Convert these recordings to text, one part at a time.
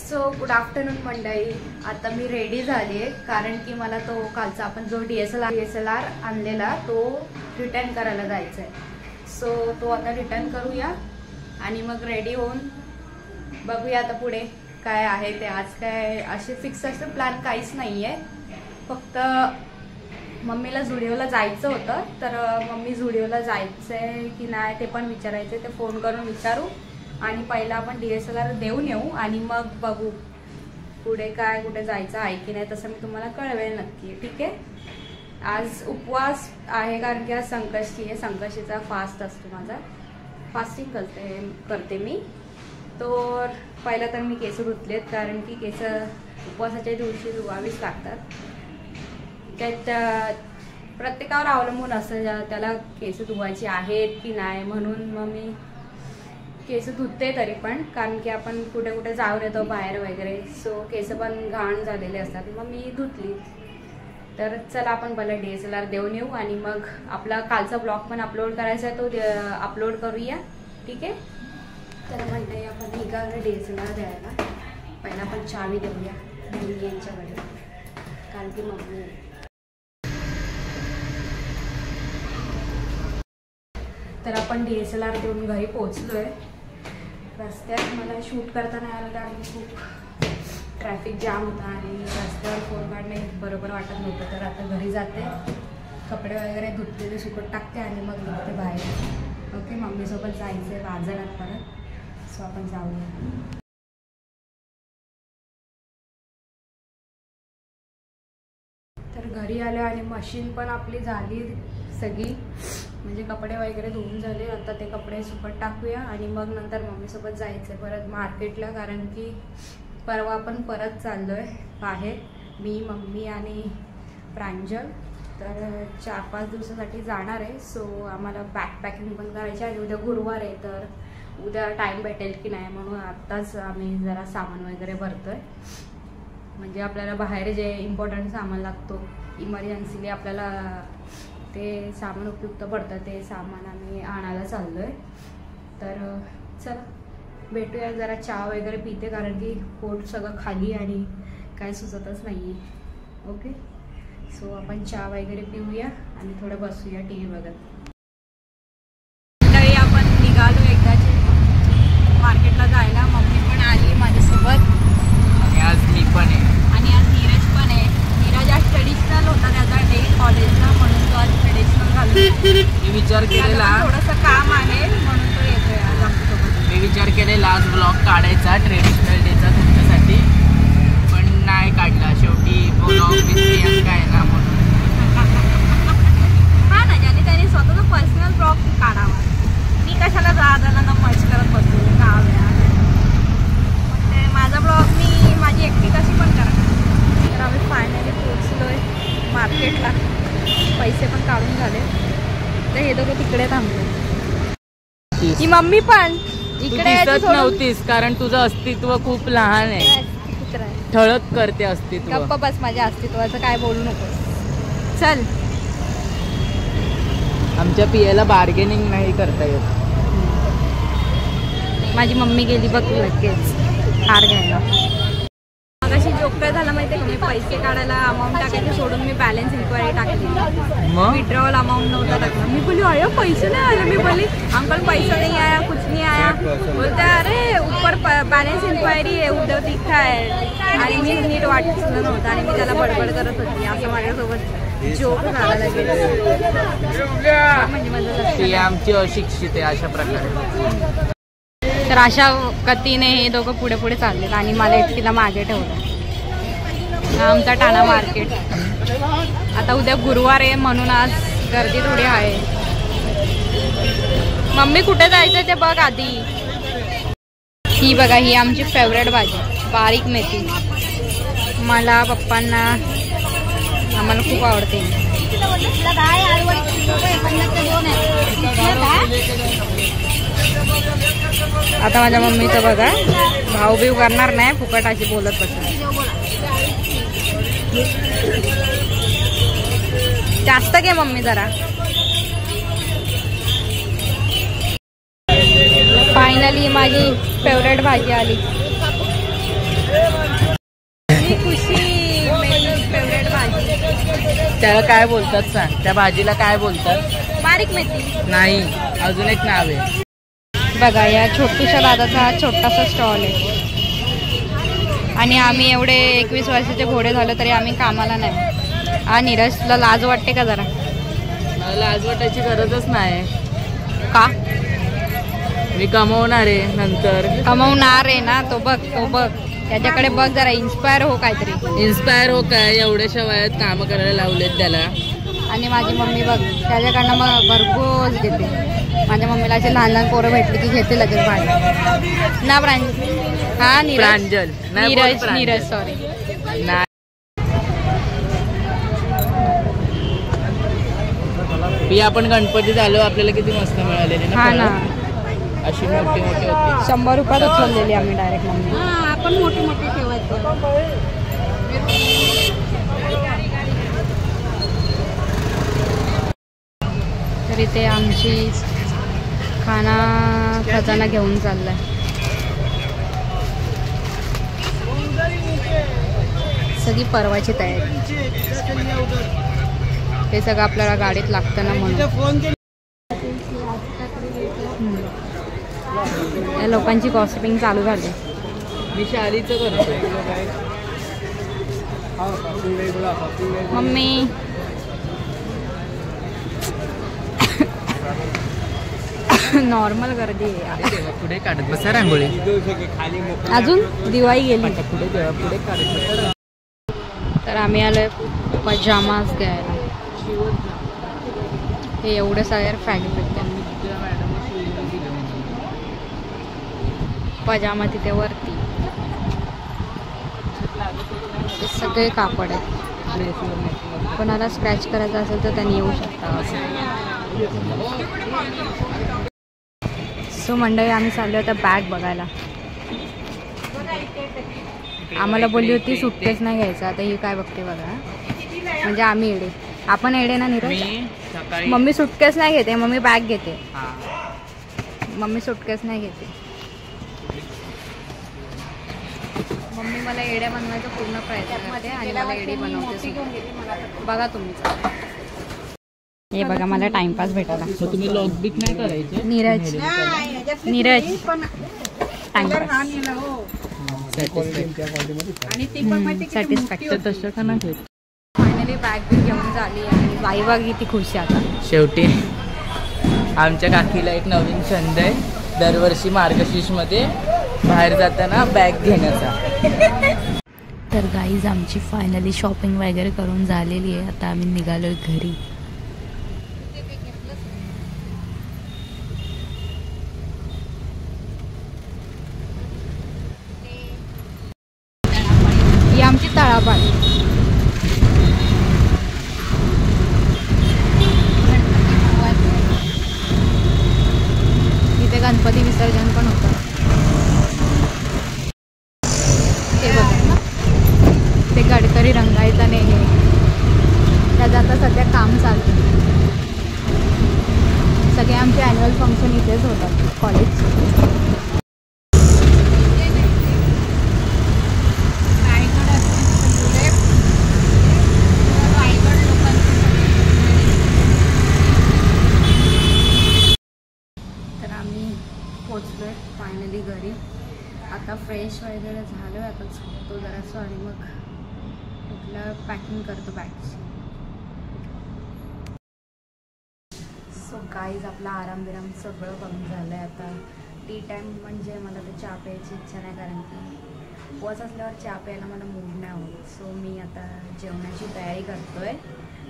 So good afternoon मंडळी. आता मी ready झाली आहे कारण की मला तो कालचा आपण जो DSLR आणलेला तो रिटर्न करायला जायचा आहे. सो तो आता रिटर्न करूया आणि मग रेडी होऊन बघूया आता पुढे काय आहे ते. आज काय असे फिक्स असं प्लॅन काहीच नाही आहे, फक्त मम्मीला झुडिओला जायचं होतं तर मम्मी झुडिओला जायचं आहे की नाही ते पण विचारायचं आहे. ते फोन करून विचारू आणि पहिला आपण DSLR देऊन येऊ आणि मग बघू पुढे काय कुठे जायचं आहे की नाही, तसं मी तुम्हाला कळवेल नक्की. ठीक आहे. आज उपवास आहे कारण की आज संकष्टी आहे. संकष्टीचा फास्ट असतो माझा, फास्टिंग करते मी. तर पहिला तर मी केस धुतलेत कारण की केस उपवासाच्या दिवशी धुवावीच लागतात. त्यात प्रत्येकावर अवलंबून असं त्याला केस धुवायची आहेत की नाही, म्हणून मग मी केस धुते तरी पण, कारण की आपण कुठे कुठे जाऊन येतो बाहेर वगैरे. सो केस पण घाण झालेले असतात, मग मी धुतली. तर चला आपण पहिला DSLR देऊन येऊ आणि मग आपला कालचा ब्लॉग पण अपलोड करायचा आहे, तो अपलोड करूया. ठीक आहे. तर म्हणते आपण निघालो DSLR द्यायला. पहिला आपण चावी देऊया मम्मी यांच्याकडे, कारण की मम्मी तर आपण DSLR देऊन घरी पोहोचलोय. रस्त्यात मला शूट करता नाही आलं कारण खूप ट्रॅफिक जाम होता आणि रस्त्यावर फोन काढणे बरोबर वाटत नव्हतं. तर आता घरी जाते, कपडे वगैरे धुतलेले सुकत टाकते आणि मग निघते बाहेर. ओके. मम्मीसोबत जायचं आहे बाजारात परत. सो आपण जाऊया. तर घरी आले आणि मशीन पण आपली झाली सगळी, म्हणजे कपडे वगैरे धुवून झाले. आता ते कपडे सुकत टाकूया आणि मग नंतर मम्मीसोबत जायचं आहे परत मार्केटला, कारण की परवा आपण परत चाललो आहे बाहेर, मी मम्मी आणि प्रांजल. तर 4-5 दिवसासाठी जाणार आहे. सो आम्हाला बॅकपॅकिंग पण करायची आणि उद्या गुरुवार आहे, तर उद्या टाईम भेटेल की नाही म्हणून आत्ताच आम्ही जरा सामान वगैरे भरतो आहे. म्हणजे आपल्याला बाहेर जे इम्पॉर्टंट सामान लागतो इमर्जन्सीली आपल्याला ते सामान उपयुक्त पडतं, ते सामान आम्ही आणायला चाललो आहे. तर चला भेटूया. जरा चहा वगैरे पिते कारण की पोट सगळं खाली आणि काय सुचतच नाही आहे. ओके. सो आपण चहा वगैरे पिऊया आणि थोडं बसूया TV बघत. तरी आपण निघालो एकदाची मार्केटला जायला. मम्मी पण आली माझ्यासोबत आणि आज मी पण आहे आणि आज नीरज पण आहे. नीरज आज ट्रेडिशनल होता त्याचा डे कॉलेजला, म्हणून तो आज ट्रेडिशनल घालून मी विचार केलेला थोडंसं काम आहे म्हणून तो येतोय आज आमच्यासोबत. मी विचार केलेला आज ब्लॉग काढायचा ट्रेडिशनल डेचा तुमच्यासाठी, पण नाही काढला. शेवटी ब्लॉग मी प्रियंका आहे ना म्हणून. हा ना, ज्याने त्याने स्वतःचा पर्सनल ब्लॉग काढावा. मी कशाला जणांना मच करत बसतो गाव्या. ते माझा ब्लॉग मी माझी एकटी कशी पण करते. तर आम्ही फायनली पोहोचलोय मार्केटला. पैसे पण काढून झाले. तर हे दोघं तिकडे थांबले. ही मम्मी पण इकडे दिसत नव्हतीस कारण तुझं अस्तित्व खूप लहान आहे. ठळक करते अस्तित्व. गप्पा बस, माझ्या अस्तित्वाचं काय बोलू नको. चल. आमच्या पियाला बार्गेनिंग नाही करता येत. माझी मम्मी गेली बघ लगेच हार घ्यायला. मग अशी जोक काय झाला माहिती आहे का, मी पैसे काढायला अमाऊंट टाकायचं सोडून मी बॅलन्स इन्क्वायरी टाकली. मग विड्रॉवल अमाऊंट नव्हता टाकला. मी बोली आया पैसे नाही आले. मी बोली अंकल पैसा नहीं आया, कुछ नहीं आया. बोलते अरे ऊपर बॅलन्स इन्क्वायरी आहे, उद्या दिखा आहे. आणि मी नीट वाटलं नव्हतं आणि मी त्याला बडबड करत होती. असं माझ्यासोबत जोक झाला लगेच. म्हणजे माझं आमची अशिक्षित आहे अशा प्रकारे. तर अशा गतीने हे दोघं पुढे पुढे चाललेत आणि मला एकटीला मागे ठेवलं. आमचा टाणा मार्केट. आता उद्या गुरुवार आहे म्हणून आज गर्दी थोडी आहे. मम्मी कुठे जायचं ते बघ आधी. ही बघा, ही आमची फेवरेट भाजी बारीक मेथी. मला पप्पांना आम्हाला खूप आवडते. आता माझ्या मम्मीचं बघा, भाऊ बिव करणार नाही, फुकट अशी बोलत बसणार. जास्त घे मम्मी जरा. फायनली माझी फेवरेट भाजी आली. फेवरेट भाजी. त्याला काय बोलतात सांग, त्या भाजीला काय बोलतात? बारीक मेथी नाही, अजून एक नाव आहे. बघा, या छोटूशा दादाचा हा छोटासा स्टॉल आहे. आणि आम्ही एवढे 21 वर्षाचे घोडे झालो तरी आम्ही कामाला नाही. हा नीरजला लाज वाटते का जरा? मला लाज वाटायची गरजच नाही. का? मी कमवणार आहे नंतर. कमवणार आहे ना, तो बघ त्याच्याकडे बघ जरा, इन्स्पायर हो काहीतरी. इन्स्पायर हो काय, एवढ्याशा वयात काम करायला लावलेत त्याला. आणि माझी मम्मी बघ त्याच्याकडनं मग भरपूर घेते. माझ्या मम्मीला असे लहान लहान पोरं भेटली की घेते लगेच भाजी ना. हा प्रांजल, नीरज सॉरी. ही आपण गणपती झालो, आपल्याला किती मस्त मिळालेली ना. हा ना, अशी मोठी मोठी होती. 100 रुपयात उचललेली आम्ही डायरेक्ट मम्मी. आपण मोठी मोठी ठेवायचं. तर इथे आमची खाना खजाना घेऊन चाललाय. सगळी परवाची तयारी. हे सगळं आपल्याला गाडीत लागतं ना म्हणून. या लोकांची गॉसिपिंग चालू झाली. मी शालीचं करतोय. मम्मी नॉर्मल गर्दी आहे. पुढे काढत बसा रांगोळी. अजून दिवाळी गेली. पुढे काढत बसा. तर आम्ही आलोय पजामाच घ्यायला. हे एवढं सारे फॅब्रिक त्यांनी. पजामा तिथे वरती. हे सगळे कापड आहेत. कोणाला स्क्रॅच करायचा असेल तर त्यांनी येऊ शकता. सो मंडळी, आम्ही चाललो होतो बॅग बघायला. आम्हाला बोलली होती सुटकेस नाही घ्यायचं. आता ही काय बघते बघा, म्हणजे आम्ही एडे. आपण एडे ना नीरज? मम्मी सुटकेस नाही घेते, मम्मी बॅग घेते. मम्मी सुटकेस नाही घेते. मम्मी मला एड्या बनवायचा पूर्ण प्रयत्न करते आणि मला एडी बनवते. बघा तुम्ही. हे बघा, मला टाइमपास भेटायला. तुम्ही लॉग बिक नाही करायचे? नीरज सॅटिस्फॅक्शन. तसं का नाही? फायनली बॅग बी घेऊन झाली आणि बाई बाग किती खुश आहे आता. शेवटी आमच्या काकीला एक नवीन छंद आहे, दरवर्षी मार्गशीर्षमध्ये बाहेर जाताना बॅग घेण्याचा. तर गाईज, आमची फायनली शॉपिंग वगैरे करून झालेली आहे. आता आम्ही निघालोय घरी. ही आमची तळापाल. इथे गणपती विसर्जन पण होतं. ते बघा, ते गडकरी रंगायचं नाही हे. त्याचं आता सध्या काम चालतं. सगळे आमचे ॲन्युअल फंक्शन इथेच होतात कॉलेज. तर आम्ही पोचलोय फायनली घरी. आता फ्रेश वगैरे झालो. आता झोपतो जरासं आणि मग कुठलं पॅकिंग करतो बॅगची. सो गाईज, आपला आराम बिराम सगळं कमी झालं आहे. आता टी टाईम म्हणजे मला तर चहा प्यायची इच्छा नाही, कारण की उपवास असल्यावर चहा प्यायला मला मूड नाही होत. सो मी आता जेवणाची तयारी करतो आहे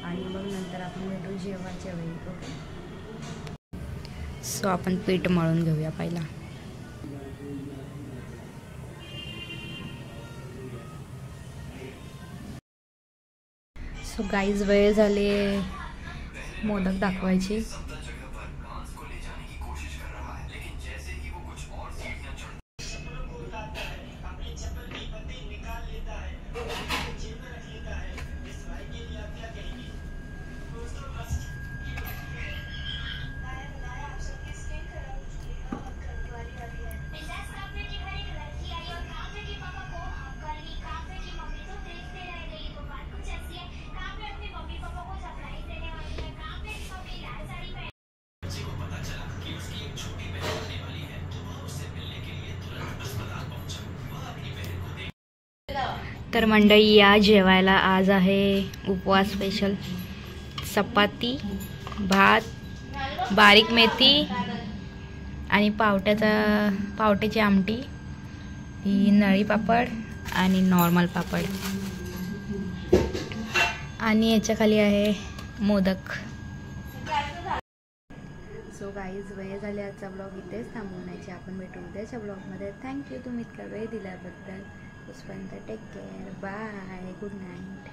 आणि मग नंतर आपण भेटू जेवायच्या वेळी. ओके. सो आपण पीठ मळून घेऊया पहिला. सो गाईज, वेळ झाली मोदक दाखवायची. तर मंडळी या जेवायला. आज आहे उपवास स्पेशल. चपाती, भात, बारीक मेथी आणि पावट्याची आमटी, ही नळी पापड आणि नॉर्मल पापड, आणि याच्या खाली आहे मोदक. सो गाईज, वेळ झाली आजचा ब्लॉग इथेच थांबवण्याची. आपण भेटू उद्याच्या ब्लॉगमध्ये. थँक्यू तुम्ही इतका वेळ दिल्याबद्दल. तोपर्यंत take care, bye, good night.